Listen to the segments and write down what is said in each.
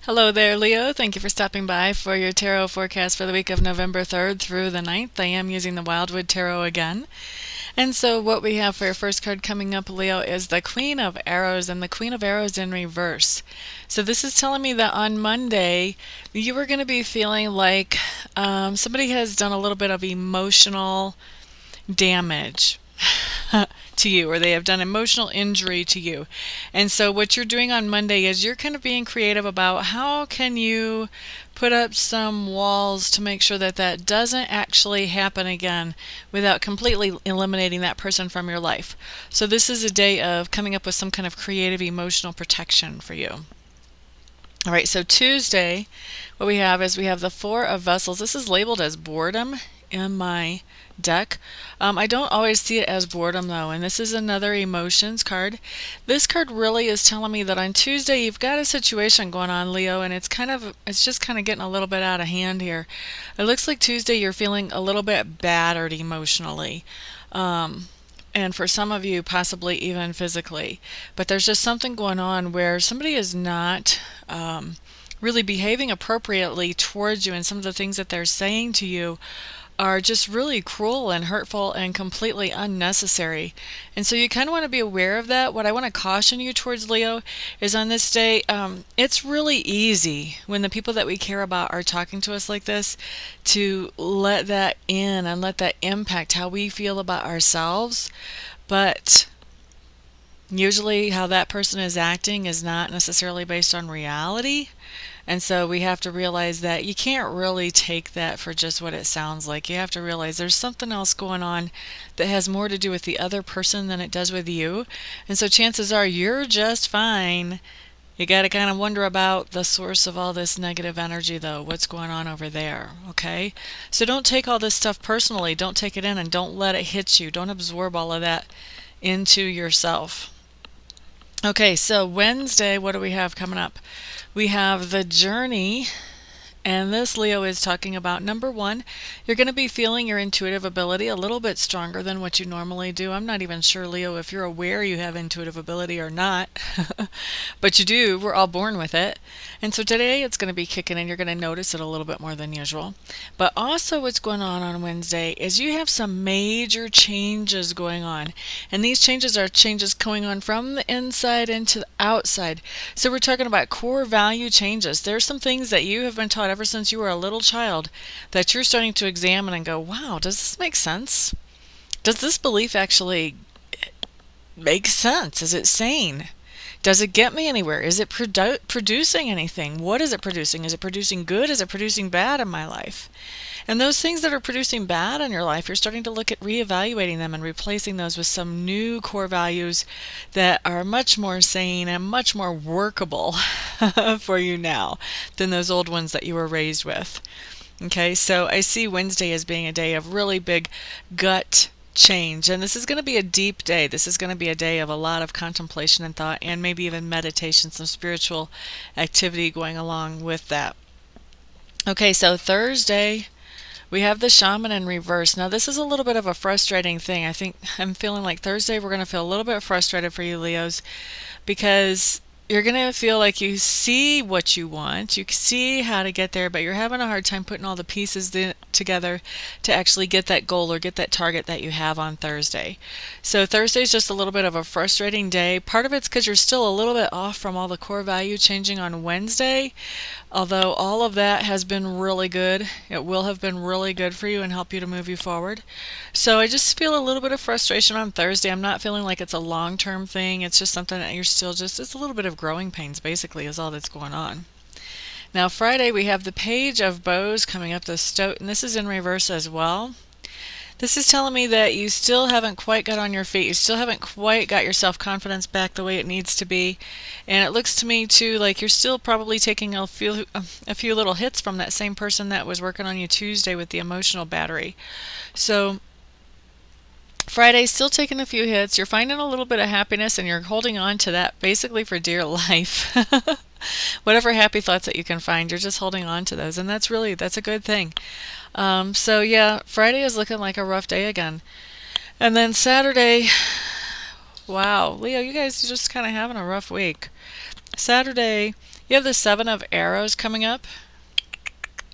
Hello there, Leo. Thank you for stopping by for your tarot forecast for the week of November 3rd through the 9th. I am using the Wildwood Tarot again. And so what we have for your first card coming up, Leo, is the Queen of Arrows, and the Queen of Arrows in reverse. So this is telling me that on Monday, you are going to be feeling like somebody has done a little bit of emotional damage to you, or they have done emotional injury to you. And so what you're doing on Monday is you're kind of being creative about how can you put up some walls to make sure that that doesn't actually happen again without completely eliminating that person from your life. So this is a day of coming up with some kind of creative emotional protection for you. All right, so Tuesday, what we have is we have the Four of Vessels. This is labeled as boredom in my deck. I don't always see it as boredom though, and this is another emotions card. This card really is telling me that on Tuesday you've got a situation going on, Leo, and it's just kind of getting a little bit out of hand here. It looks like Tuesday you're feeling a little bit battered emotionally. And for some of you, possibly even physically. But there's just something going on where somebody is not really behaving appropriately towards you, and some of the things that they're saying to you are just really cruel and hurtful and completely unnecessary. And so you kind of want to be aware of that. What I want to caution you towards, Leo, is on this day, it's really easy when the people that we care about are talking to us like this to let that in and let that impact how we feel about ourselves. But usually how that person is acting is not necessarily based on reality. And so we have to realize that you can't really take that for just what it sounds like. You have to realize there's something else going on that has more to do with the other person than it does with you. And so chances are you're just fine. You got to kind of wonder about the source of all this negative energy, though. What's going on over there, okay? So don't take all this stuff personally. Don't take it in and don't let it hit you. Don't absorb all of that into yourself. Okay, so Wednesday, what do we have coming up? We have the Journey, and this, Leo, is talking about, number one, you're going to be feeling your intuitive ability a little bit stronger than what you normally do. I'm not even sure, Leo, if you're aware you have intuitive ability or not, but you do. We're all born with it. And so today it's going to be kicking in. You're going to notice it a little bit more than usual. But also what's going on Wednesday is you have some major changes going on. And these changes are changes going on from the inside into the outside. So we're talking about core value changes. There's some things that you have been taught ever since you were a little child that you're starting to examine and go, wow, does this make sense? Does this belief actually make sense? Is it sane? Does it get me anywhere? Is it producing anything? What is it producing? Is it producing good? Is it producing bad in my life? And those things that are producing bad in your life, you're starting to look at reevaluating them and replacing those with some new core values that are much more sane and much more workable for you now than those old ones that you were raised with. Okay, so I see Wednesday as being a day of really big gut change, and this is going to be a deep day. This is going to be a day of a lot of contemplation and thought, and maybe even meditation, some spiritual activity going along with that. Okay, so Thursday we have the Shaman in reverse. Now this is a little bit of a frustrating thing. I think I'm feeling like Thursday we're going to feel a little bit frustrated for you, Leos, because you're going to feel like you see what you want, you see how to get there, but you're having a hard time putting all the pieces together to actually get that goal or get that target that you have on Thursday. So Thursday's just a little bit of a frustrating day. Part of it's because you're still a little bit off from all the core value changing on Wednesday, although all of that has been really good. It will have been really good for you and help you to move you forward. So I just feel a little bit of frustration on Thursday. I'm not feeling like it's a long-term thing. It's just something that you're still just, it's a little bit of growing pains basically is all that's going on. Now Friday we have the Page of Bows coming up the Stoat, and this is in reverse as well. This is telling me that you still haven't quite got on your feet. You still haven't quite got your self-confidence back the way it needs to be. And it looks to me too like you're still probably taking a few little hits from that same person that was working on you Tuesday with the emotional battery. So Friday, still taking a few hits. You're finding a little bit of happiness and you're holding on to that basically for dear life. Whatever happy thoughts that you can find, you're just holding on to those, and that's a good thing. So yeah, Friday is looking like a rough day again. And then Saturday, wow, Leo, you guys are just kind of having a rough week. Saturday, You have the Seven of Arrows coming up,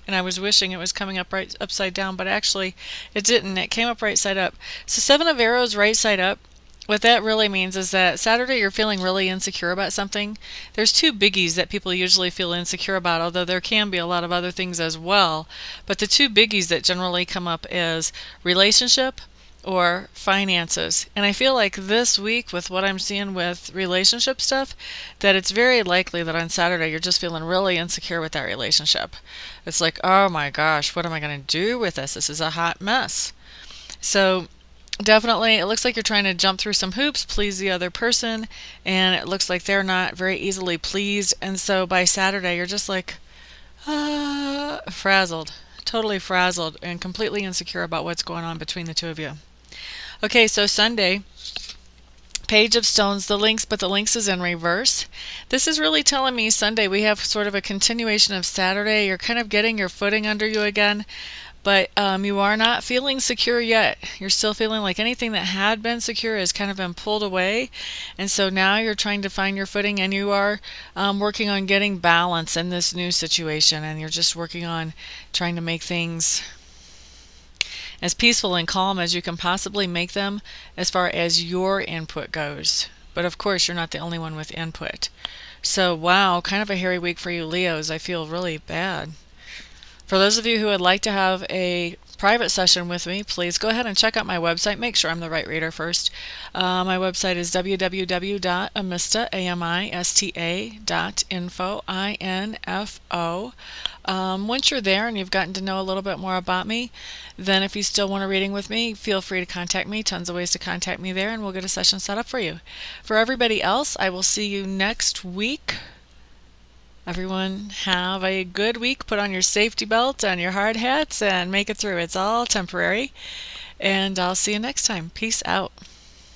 and I was wishing it was coming up right upside down, but actually it didn't. It came up right side up. So Seven of Arrows right side up, what that really means is that Saturday you're feeling really insecure about something. There's two biggies that people usually feel insecure about, although there can be a lot of other things as well. But the two biggies that generally come up is relationship or finances. And I feel like this week, with what I'm seeing with relationship stuff, that it's very likely that on Saturday you're just feeling really insecure with that relationship. It's like, oh my gosh, what am I going to do with this? This is a hot mess. So definitely, it looks like you're trying to jump through some hoops, please the other person, and it looks like they're not very easily pleased. And so by Saturday, you're just like, frazzled, totally frazzled, and completely insecure about what's going on between the two of you. Okay, so Sunday, Page of Stones, the links, but the links is in reverse. This is really telling me Sunday we have sort of a continuation of Saturday. You're kind of getting your footing under you again, but you are not feeling secure yet. You're still feeling like anything that had been secure has kind of been pulled away, and so now you're trying to find your footing, and you are working on getting balance in this new situation, and you're just working on trying to make things as peaceful and calm as you can possibly make them as far as your input goes. But of course, you're not the only one with input. So wow, kind of a hairy week for you Leos. I feel really bad. For those of you who would like to have a private session with me, please go ahead and check out my website. Make sure I'm the right reader first. My website is www.amista.info, I-N-F-O. Once you're there and you've gotten to know a little bit more about me, then if you still want a reading with me, feel free to contact me. Tons of ways to contact me there, and we'll get a session set up for you. For everybody else, I will see you next week. Everyone have a good week. Put on your safety belt and your hard hats and make it through. It's all temporary. And I'll see you next time. Peace out.